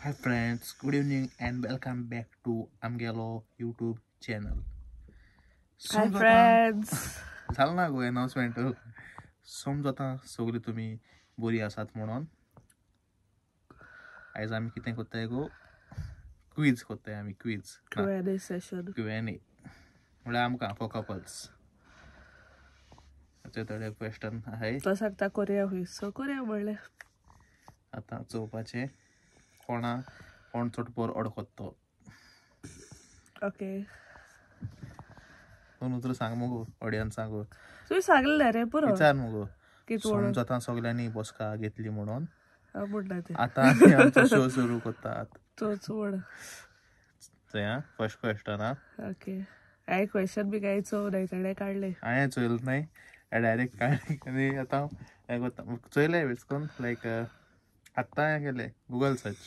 Hi friends, good evening and welcome back to Amgelo YouTube channel. Hi समज आता friends. झालं ना गो announcement. समज आता सगळी तुम्ही बरी आसात म्हणून आयज आमी कितें कोत्ताय गो क्विज कोत्ताय आमी क्विज Q&A session. Q&A म्हळ्यार आमकां फॉर कपल्स थोडे क्वेश्चन आहाय. तो सांगता कोरिया हुई सो कोरिया म्हणलें. आतां चोवपाचें कोण चड बोर अडकत्तो. ओके. दोन उतर सांग मगो ऑडियन्सांक. तुवें सांगलें रे पुरो. विचार मगो. कित म्हणून? समज आतां सगल्यांनी बसका घेतली म्हणून म्हणटा तें. आतां आमी आमचो शो सुरू करतात. तोच म्हण. चोया फर्स्ट क्वेश्चन हा. ओके. हांवें क्वेश्चन बी कांय चोव नाय ताणें काडलें. हांवें चोयल नाय डायरेक्ट काडली आनी आतां हें कोत्ता चोयलें वेचकोन लायक आत्तां हें केलें Google search.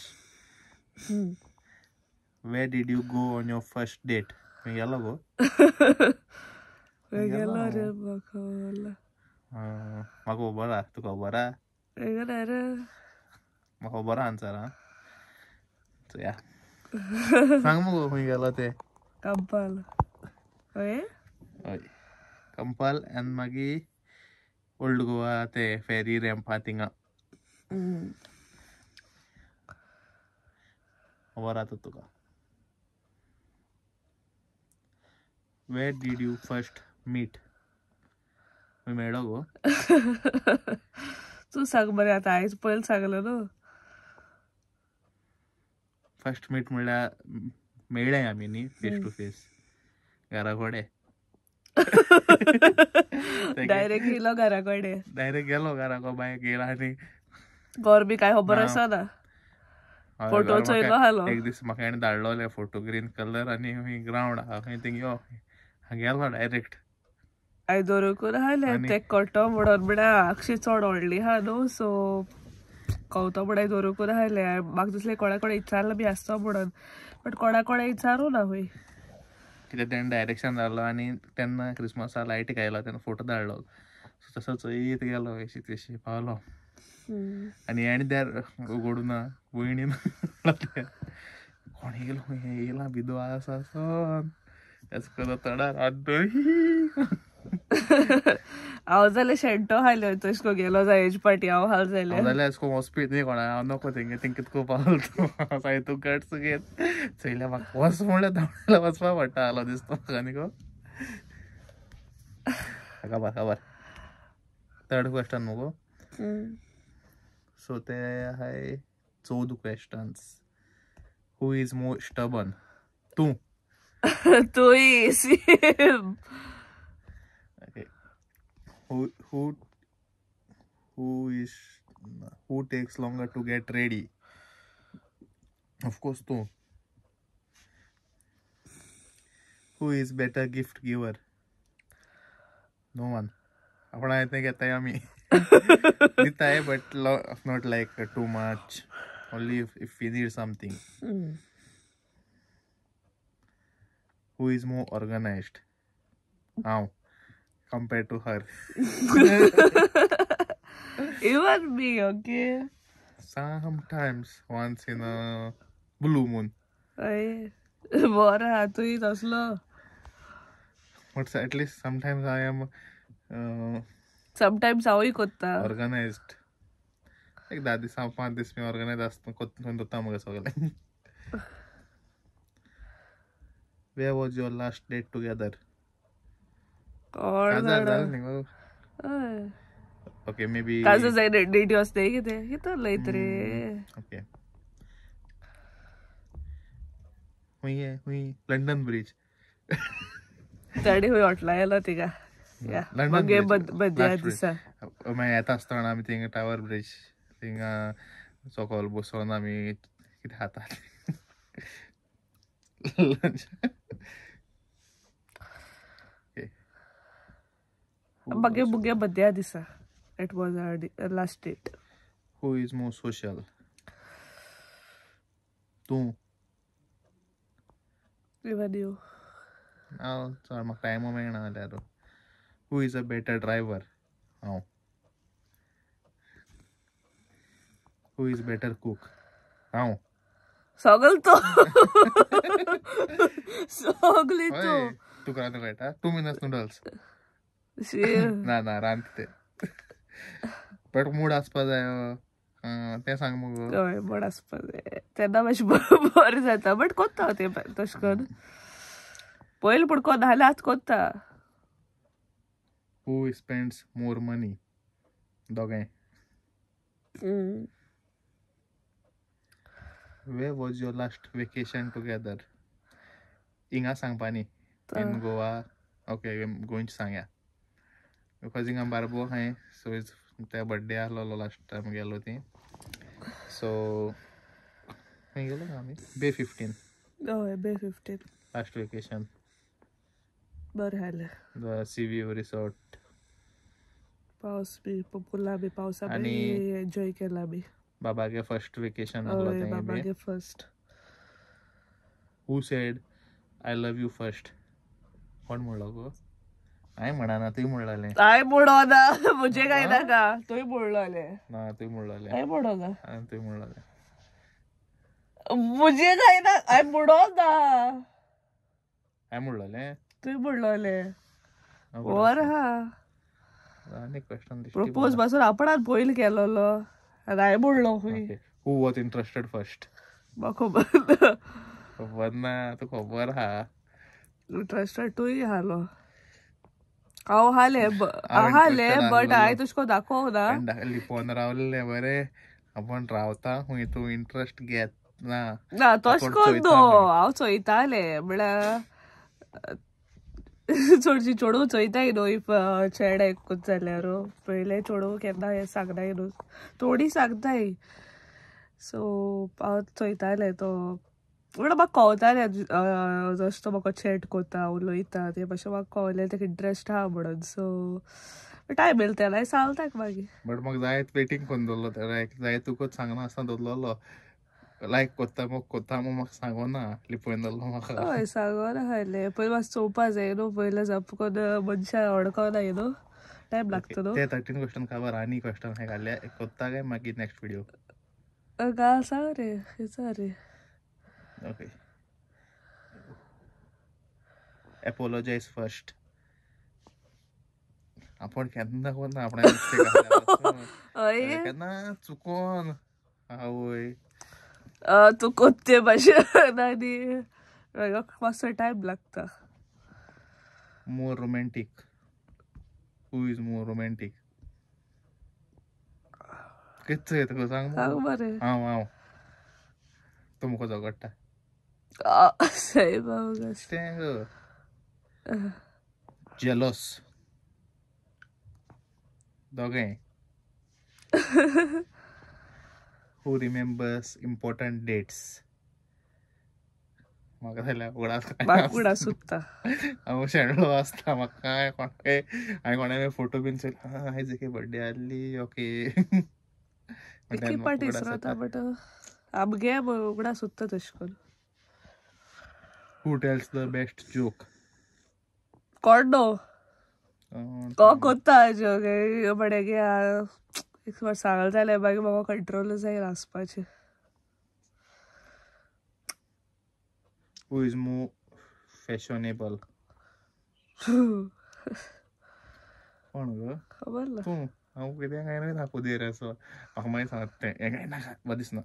Where did you go on your first date. खंय गेलो गो? गेलो रे म्हाका म्हाका खबर आहा तुका खबर आहा? गेलो रे. म्हाका खबर आहा आन्सर हा. चोया सांग मगो खंय गेलो तें. कंपाल. हय कंपाल आनी मागीर ओल्ड गोवा ते फेरी रॅम्पा थिंगा खबर आहा तुका. Where did you first meet. खंय मेळ्ळो गो? तूं सांग मरे आतां आयज पयलीं सांगलें न्हू. फर्स्ट मीट म्हणल्यार मेळ्ळे आमी न्ही फेस टू फेस घरा कोडे. डायरेक्ट येयलो घरा कडेन. डायरेक्ट गेलो घरा को बाय गेला आनी घर बी काय खबर आसा ना. फोटो चोयलो आसलो. एक दीस म्हाका हेणें धाडलोले फोटो ग्रीन कलर आनी खंय ग्रावंड आहा खंय थिंग यो गेलो डायरेक्ट. हांवें दवरूंकून आसलें तें कट्टो म्हणून म्हळ्यार अक्षी चड व्हडली आहा न्हू सो कवतो म्हण दवरूंकून आसलें. म्हाका दिसलें कोणा कोणें विचारलें बी आसतो म्हणून बट कोणा कोणें विचारूं ना हूय. कित्याक तेणें डायरेक्शन धाडलो आनी तेन्ना क्रिसमसा लायटीक आयलो तेन्ना फोटो धाडलो सो तसो चोयत गेलो अशी तशी पावलो. आनी हेणें त्यार उगडूना भयणीन कोण येयलो हें येयलां भिदो आसा सोन एस करून तोंडार हात धरून हांव जाल्यार शेणटो आसलें तशें करून गेलो जाय एज पार्टी हांव आसलें जाल्यार. जाल्यार एस कोन वचपी न्ही कोणा हांव नोको तेंगे तें कितको पावलो तूं साय तूं गट्स घेत चोयल्या म्हाका वच म्हणल्यार धांवडायला वचपा पडटा आलो दिसता म्हाका न्ही गो. खबर थर्ड क्वेश्चन मगो. सो ते आहाय 14 questions. Who is more stubborn. तूं. तूंय same. Who takes longer to get ready? Of course तू. Who is better gift giver? No one. आपणा येते घेताय आमी दिताय but not like too much. Only if we need something. Who is more organized? How? Compared to her. Even me, okay? Sometimes once in a blue moon. बरं तूंय तसलो. But at least sometimes I am sometimes हांवूय कोत्ता. organized. एक 10 दीस 5 दीस मी organise आसता कोत्ता दोता मगे सगळें. Where was your last date together? काजार जालें न्ही गो. Okay, maybe. काजो जाय डेट वचते कितें कितें लयत रे. Okay. हुई लंडन ब्रिज. ताणी हूय हॉटला येयलो तिका. मगे बद्या दिसा. मागीर येता आसतना आमी थिंगा टावर ब्रिज थिंगा सकयल बसोन आमी कितें खाताले. मगे मुगे बद्या दिसा. It was our last date. Who is more social? तूं. Even you. हांव चड म्हाका टायमू मेळना जाल्यार. Who is a better driver? हांव. Who is better cook? हांव. सगळं तो सगळी तो तुका रांदूंक कळटा 2 मिनट्स नूडल्स ना रांदते बट मूड आसपा जाय तें सांग मगो हय बड आसपा जाय तेन्ना मातशें बरें जाता बट कोत्ता तें तशें करून पयलीं पूण कोन्ना जाल्यार आतां कोत्ता हू स्पेंड्स मोर मनी दोगांय Where was your last vacation together? Inga सांगपा न्ही in Goa. Okay, गोंयच सांगया बिकॉज हिंगा बारबो हाय सो त्या बर्थडे आसलो लास्ट टायम गेलो ती सो खंय गेलो आमी बे 15 हय बे 15 लास्ट वेकेशन बरें जालें सी व्यू रिसॉर्ट पावस बी फुला बी पावसा बी एन्जॉय केला बी बाबागे फर्स्ट वेकेशन आसलो हय तें बाबागे first who said I love you first कोण म्हणलो गो हांवें म्हणना तुवें म्हणलें हांवें म्हणोना म्हजे काय नाका तुवें म्हणलोलें ना तुवें म्हणलें हांवें म्हणोना तुवें म्हणलें म्हजे काय ना हांवें म्हणोना हांवें म्हणलें तुवें म्हणलोलें वर हा आनी क्वेश्चन प्रपोज पासून आपणान पयलीं केलोलो आनी हांवें म्हणलो खंय हू वॉज इंटरेस्टेड फर्स्ट म्हाका खबर ना तुका खबर हा इंटरेस्टेड तूंय हालो हांव हाले बट हांवें तुजे को दाखोवना लिपोन रावलें बरें आपण रावता खंय तूं इंटरेस्ट घेत ना तशें कोन्न न्हू हांव चोयतालें म्हळ्यार चडशीं चोडू चोयताय न्हू इफ चेडे एकूच जाल्यार पयले चोडू केन्ना हें सांगनाय न्हू थोडीं सांगताय सो हांव चोयतालें तो म्हळ्यार म्हाका कळतालें जशें तो म्हाका चॅट कोत्ता उलोयता तें मातशें म्हाका कळलें तेका इंट्रस्ट आहा म्हणून सो टायम येयलो तेन्ना सांगता मागीर बट म्हाका जायत वेटींग कोन्न दवरलो लायक जाय तुका सांगना आसतना दवरलेलो लायक कोत्ता म्हाका सांगोना लिपोवन दवरलो म्हाका हय सांगोना हायलें पयलीं मातशें चोवपा जाय न्हू पयलें जापकोन मनशां अडकोनाय न्हू टायम लागता न्हू ते 13 क्वेश्चन काबार आनी क्वेश्चन हांवें घाले कोत्ता काय मागीर नेक्स्ट व्हिडिओ घाल सांग रे विचार रे ओके एपोलोजाइज फर्स्ट आपण केन्ना कोन्ना आपण केन्ना चुकोन आवय तू कोत्ते भाशेन आनी मातसो टायम लागता more romantic who is more romantic कितें तुका सांग बरें हांव तूं म्हाका झगडटा सही बाबा तें जेलस दोगांय हू रिमेंबर्स इम्पॉर्टंट डेट्स म्हाका जाल्यार उगडा सुत्ता हांव शेणलो आसता म्हाका हांवें कोणाक फोटो बीन चोयला आयज एके बर्थडे आहली ओके पार्टी रावता बट आमगे उगडा सुत्ता तशें करून हू टेल्स द बेस्ट जोक कोण न्हू कोत्ता जोक बडे गे एक फावट सांगलें जाल्यार मागीर म्हाका कंट्रोल जाय हांसपाचें हू इज मोर फॅशनेबल कोण गो खबर ना तूं हांव कितें काय दाखोव देर असो म्हाका मागीर सांगता तें हें काय नाका बरें दिसना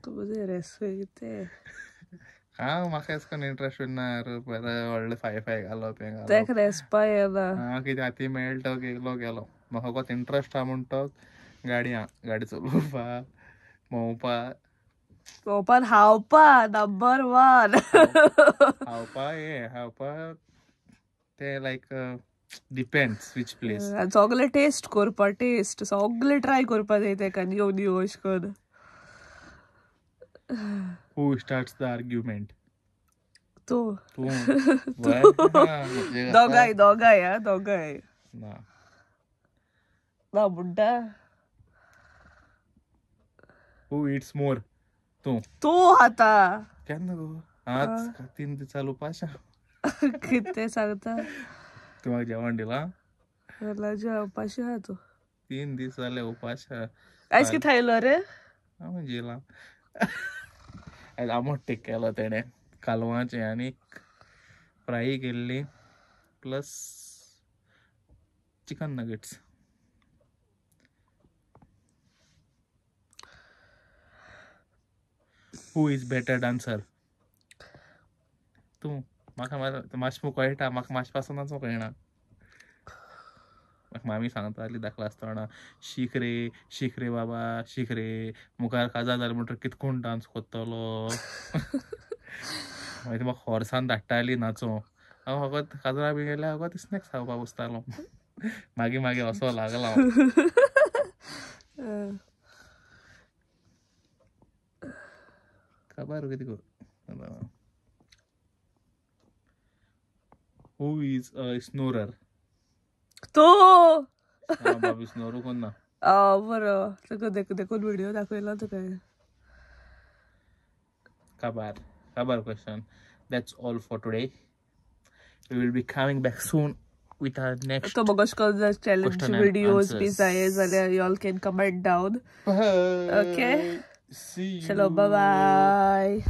तुजें रेस्पेक्ट तें हांव म्हाका एश कोन्न इंट्रस्ट ना बरें व्हडलें फाय घालप हें घालप तेका रेस्पा येना कितें हाती मेळटा गेलो म्हाका कोत इंट्रस्ट आहा म्हण तो गाडी चलोवपा भोंवपा हावपा नंबर 1 हावपा ते लायक डिपेंड्स वीच प्लेस सगळे टेस्ट करपा सगळे ट्राय करपा जाय तेका न्यू अशें करून हू स्टार्ट्स द आर्ग्युमेंट तूं दोगांय दोगांय ना ना म्हणटा हू इट्स मोर तूं आता केन्ना गो आज 3 दीस चालू पाशा कितें सांगता तूं म्हाका जेवण दिलां उपाशी आहा तूं 3 दीस जाले उपाश आयज कितें खायलो रे हांव जेलां आयज आमट टीक केलो तेणे कालवांचे आनी फ्राय केल्ली plus chicken nuggets. Who is better dancer? तूं. म्हाका मातशें कळटा, म्हाका मातशें पासूनच कळना. म्हाका मामी सांगताली दाखला आसतना, शीक रे बाबा शीक रे, मुखार काजार जालें म्हणटकीर कितकोन डान्स कोत्तलो. मागीर ती म्हाका हॉर्सान धाडटाली नाचोवंक. हांव फकत काजरा बी गेल्यार फकत स्नॅक्स खावपाक बसतालो. मागीर असो लागला हांव. खबर कितें करूं. Who is a snorer? तो बाबी स्नोरू कोण ना. बरो तुका देखून व्हिडिओ दाखयला तुका. Kabar question. That's all for today. We will be coming back soon with our next तो मगोश को चॅलेंज question and व्हिडिओज बी answers. जाय जाल्यार you all can comment down. Bye. Okay. See you. चलो बाय.